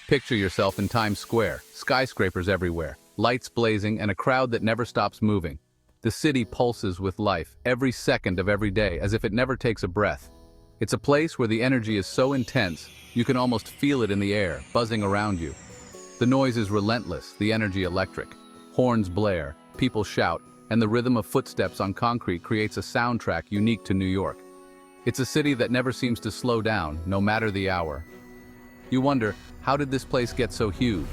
Picture yourself in Times Square, skyscrapers everywhere, lights blazing, and a crowd that never stops moving. The city pulses with life, every second of every day, as if it never takes a breath. It's a place where the energy is so intense, you can almost feel it in the air, buzzing around you. The noise is relentless, the energy electric. Horns blare, people shout, and the rhythm of footsteps on concrete creates a soundtrack unique to New York. It's a city that never seems to slow down, no matter the hour. You wonder, how did this place get so huge?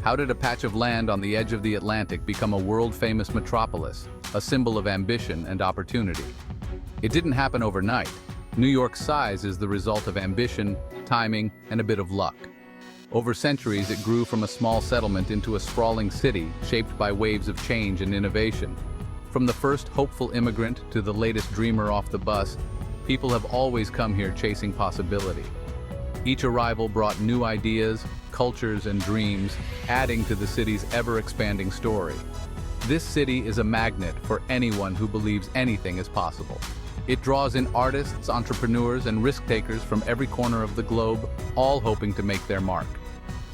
How did a patch of land on the edge of the Atlantic become a world-famous metropolis, a symbol of ambition and opportunity? It didn't happen overnight. New York's size is the result of ambition, timing, and a bit of luck. Over centuries, it grew from a small settlement into a sprawling city, shaped by waves of change and innovation. From the first hopeful immigrant to the latest dreamer off the bus, people have always come here chasing possibility. Each arrival brought new ideas, cultures, and dreams, adding to the city's ever-expanding story. This city is a magnet for anyone who believes anything is possible. It draws in artists, entrepreneurs, and risk-takers from every corner of the globe, all hoping to make their mark.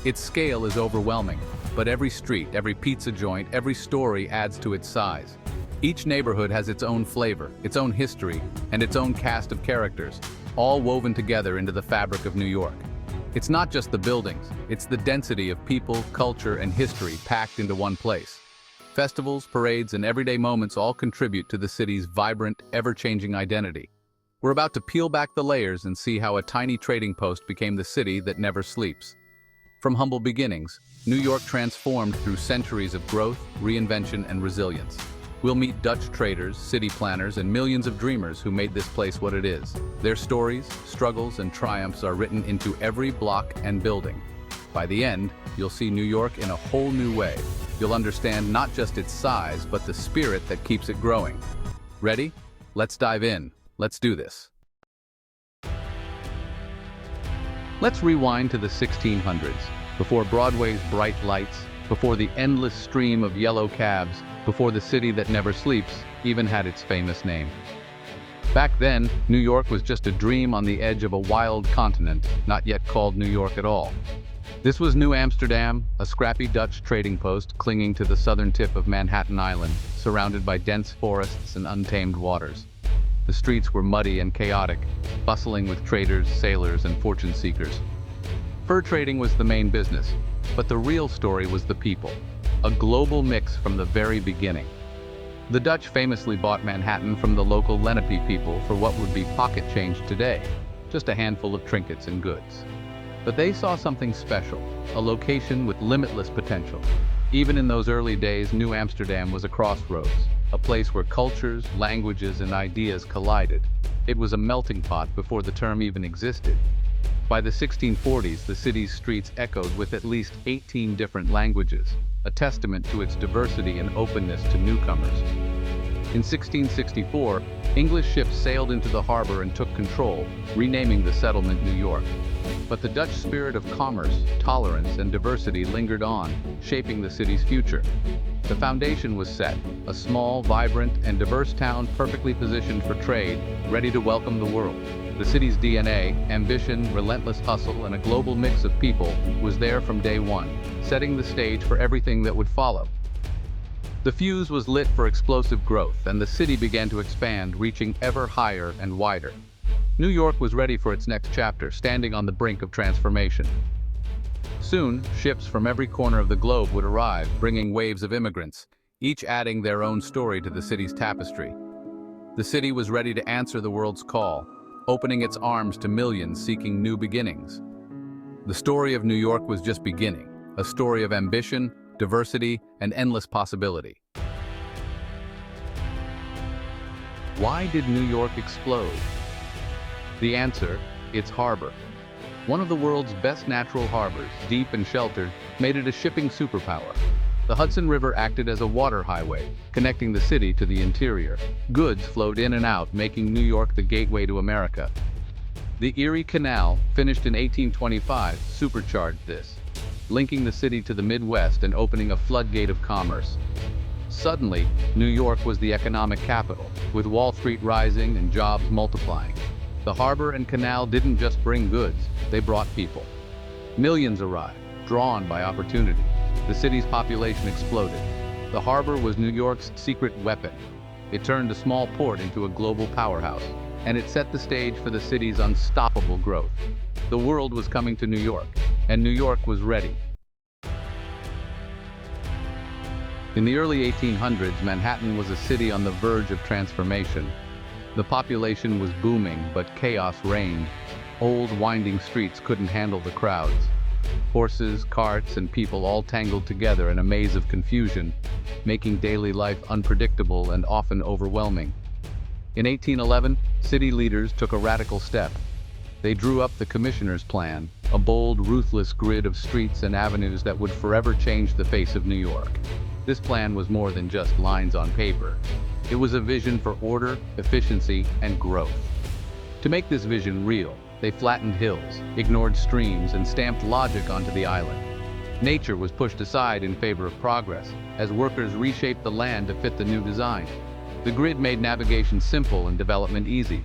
Its scale is overwhelming, but every street, every pizza joint, every story adds to its size. Each neighborhood has its own flavor, its own history, and its own cast of characters, all woven together into the fabric of New York. It's not just the buildings, it's the density of people, culture, and history packed into one place. Festivals, parades, and everyday moments all contribute to the city's vibrant, ever-changing identity. We're about to peel back the layers and see how a tiny trading post became the city that never sleeps. From humble beginnings, New York transformed through centuries of growth, reinvention, and resilience. We'll meet Dutch traders, city planners, and millions of dreamers who made this place what it is. Their stories, struggles, and triumphs are written into every block and building. By the end, you'll see New York in a whole new way. You'll understand not just its size, but the spirit that keeps it growing. Ready? Let's dive in. Let's do this. Let's rewind to the 1600s, before Broadway's bright lights, before the endless stream of yellow cabs, before the city that never sleeps even had its famous name. Back then, New York was just a dream on the edge of a wild continent, not yet called New York at all. This was New Amsterdam, a scrappy Dutch trading post clinging to the southern tip of Manhattan Island, surrounded by dense forests and untamed waters. The streets were muddy and chaotic, bustling with traders, sailors, and fortune seekers. Fur trading was the main business, but the real story was the people, a global mix from the very beginning. The Dutch famously bought Manhattan from the local Lenape people for what would be pocket change today, just a handful of trinkets and goods. But they saw something special, a location with limitless potential. Even in those early days, New Amsterdam was a crossroads, a place where cultures, languages, and ideas collided. It was a melting pot before the term even existed. By the 1640s, the city's streets echoed with at least 18 different languages, a testament to its diversity and openness to newcomers. In 1664, English ships sailed into the harbor and took control, renaming the settlement New York. But the Dutch spirit of commerce, tolerance, and diversity lingered on, shaping the city's future. The foundation was set, a small, vibrant, and diverse town perfectly positioned for trade, ready to welcome the world. The city's DNA, ambition, relentless hustle, and a global mix of people was there from day one, setting the stage for everything that would follow. The fuse was lit for explosive growth, and the city began to expand, reaching ever higher and wider. New York was ready for its next chapter, standing on the brink of transformation. Soon, ships from every corner of the globe would arrive, bringing waves of immigrants, each adding their own story to the city's tapestry. The city was ready to answer the world's call, opening its arms to millions seeking new beginnings. The story of New York was just beginning, a story of ambition, diversity, and endless possibility. Why did New York explode? The answer, its harbor. One of the world's best natural harbors, deep and sheltered, made it a shipping superpower. The Hudson River acted as a water highway, connecting the city to the interior. Goods flowed in and out, making New York the gateway to America. The Erie Canal, finished in 1825, supercharged this, linking the city to the Midwest and opening a floodgate of commerce. Suddenly, New York was the economic capital, with Wall Street rising and jobs multiplying. The harbor and canal didn't just bring goods, they brought people. Millions arrived, drawn by opportunity. The city's population exploded. The harbor was New York's secret weapon. It turned a small port into a global powerhouse, and it set the stage for the city's unstoppable growth. The world was coming to New York, and New York was ready. In the early 1800s, Manhattan was a city on the verge of transformation. The population was booming, but chaos reigned. Old, winding streets couldn't handle the crowds. Horses, carts, and people all tangled together in a maze of confusion, making daily life unpredictable and often overwhelming. In 1811, city leaders took a radical step. They drew up the Commissioner's Plan, a bold, ruthless grid of streets and avenues that would forever change the face of New York. This plan was more than just lines on paper. It was a vision for order, efficiency, and growth. To make this vision real, they flattened hills, ignored streams, and stamped logic onto the island. Nature was pushed aside in favor of progress, as workers reshaped the land to fit the new design. The grid made navigation simple and development easy.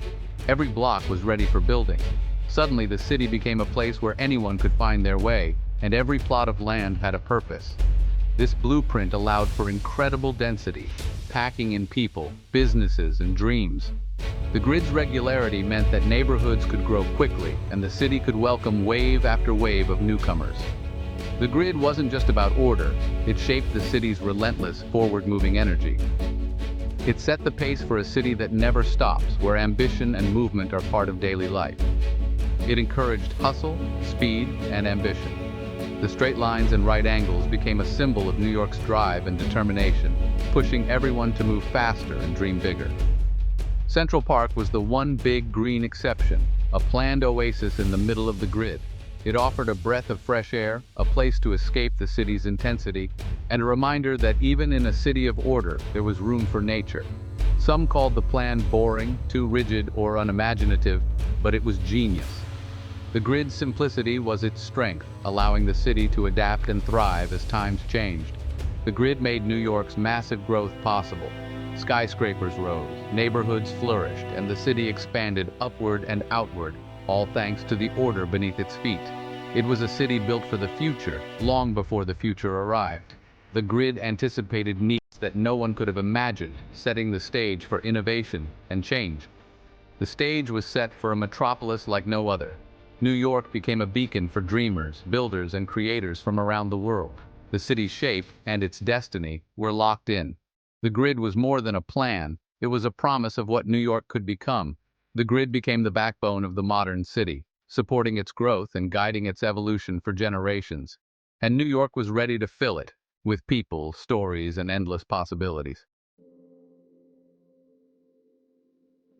Every block was ready for building. Suddenly, the city became a place where anyone could find their way, and every plot of land had a purpose. This blueprint allowed for incredible density, packing in people, businesses, and dreams. The grid's regularity meant that neighborhoods could grow quickly, and the city could welcome wave after wave of newcomers. The grid wasn't just about order, it shaped the city's relentless, forward-moving energy. It set the pace for a city that never stops, where ambition and movement are part of daily life. It encouraged hustle, speed, and ambition. The straight lines and right angles became a symbol of New York's drive and determination, pushing everyone to move faster and dream bigger. Central Park was the one big green exception, a planned oasis in the middle of the grid. It offered a breath of fresh air, a place to escape the city's intensity, and a reminder that even in a city of order, there was room for nature. Some called the plan boring, too rigid, or unimaginative, but it was genius. The grid's simplicity was its strength, allowing the city to adapt and thrive as times changed. The grid made New York's massive growth possible. Skyscrapers rose, neighborhoods flourished, and the city expanded upward and outward, all thanks to the order beneath its feet. It was a city built for the future, long before the future arrived. The grid anticipated needs that no one could have imagined, setting the stage for innovation and change. The stage was set for a metropolis like no other. New York became a beacon for dreamers, builders, and creators from around the world. The city's shape and its destiny were locked in. The grid was more than a plan, it was a promise of what New York could become. The grid became the backbone of the modern city, supporting its growth and guiding its evolution for generations. And New York was ready to fill it, with people, stories, and endless possibilities.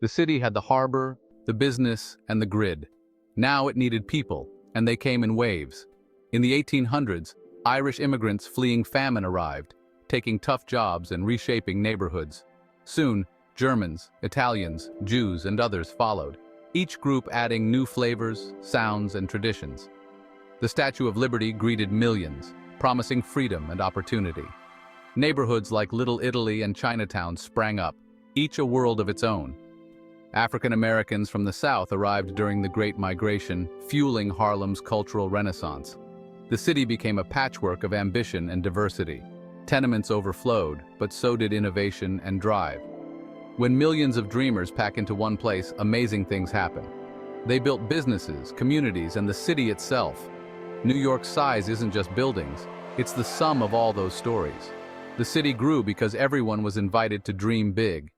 The city had the harbor, the business, and the grid. Now it needed people, and they came in waves. In the 1800s, Irish immigrants fleeing famine arrived, taking tough jobs and reshaping neighborhoods. Soon, Germans, Italians, Jews, and others followed, each group adding new flavors, sounds, and traditions. The Statue of Liberty greeted millions, promising freedom and opportunity. Neighborhoods like Little Italy and Chinatown sprang up, each a world of its own. African Americans from the South arrived during the Great Migration, fueling Harlem's cultural renaissance. The city became a patchwork of ambition and diversity. Tenements overflowed, but so did innovation and drive. When millions of dreamers pack into one place, amazing things happen. They built businesses, communities, and the city itself. New York's size isn't just buildings, it's the sum of all those stories. The city grew because everyone was invited to dream big.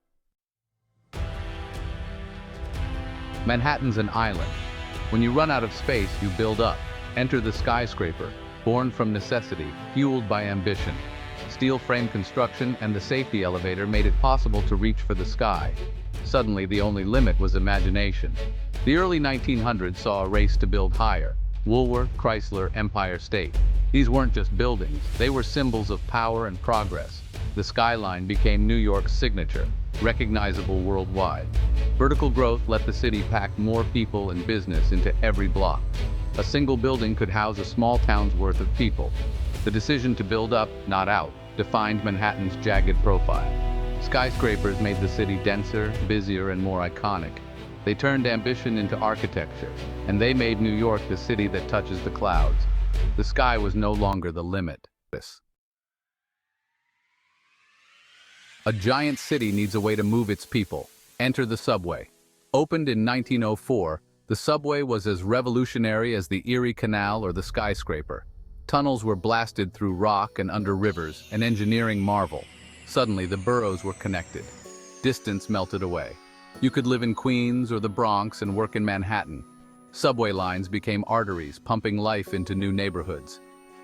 Manhattan's an island. When you run out of space, you build up. Enter the skyscraper, born from necessity, fueled by ambition. Steel frame construction and the safety elevator made it possible to reach for the sky. Suddenly, the only limit was imagination. The early 1900s saw a race to build higher. Woolworth, Chrysler, Empire State. These weren't just buildings, they were symbols of power and progress. The skyline became New York's signature, recognizable worldwide. Vertical growth let the city pack more people and business into every block. A single building could house a small town's worth of people. The decision to build up, not out, defined Manhattan's jagged profile. Skyscrapers made the city denser, busier, and more iconic. They turned ambition into architecture, and they made New York the city that touches the clouds. The sky was no longer the limit. A giant city needs a way to move its people. Enter the subway. Opened in 1904, the subway was as revolutionary as the Erie Canal or the skyscraper. Tunnels were blasted through rock and under rivers, an engineering marvel. Suddenly, the boroughs were connected. Distance melted away. You could live in Queens or the Bronx and work in Manhattan. Subway lines became arteries, pumping life into new neighborhoods.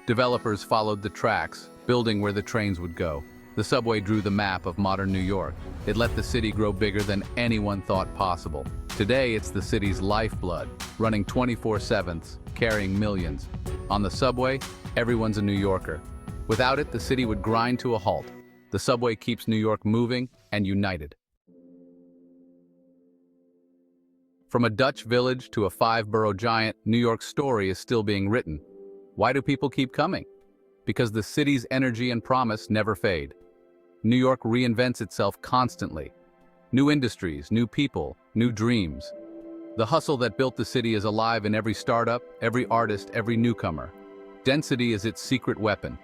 Developers followed the tracks, building where the trains would go. The subway drew the map of modern New York. It let the city grow bigger than anyone thought possible. Today, it's the city's lifeblood, running 24/7, carrying millions. On the subway, everyone's a New Yorker. Without it, the city would grind to a halt. The subway keeps New York moving and united. From a Dutch village to a 5-borough giant, New York's story is still being written. Why do people keep coming? Because the city's energy and promise never fade. New York reinvents itself constantly. New industries, new people, new dreams. The hustle that built the city is alive in every startup, every artist, every newcomer. Density is its secret weapon.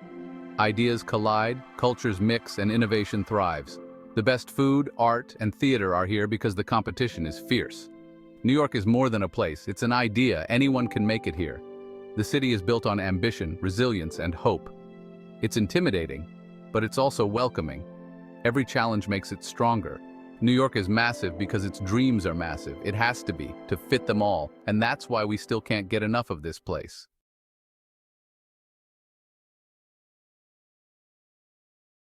Ideas collide, cultures mix, and innovation thrives. The best food, art, and theater are here because the competition is fierce. New York is more than a place, it's an idea. Anyone can make it here. The city is built on ambition, resilience, and hope. It's intimidating, but it's also welcoming. Every challenge makes it stronger. New York is massive because its dreams are massive. It has to be, to fit them all, and that's why we still can't get enough of this place.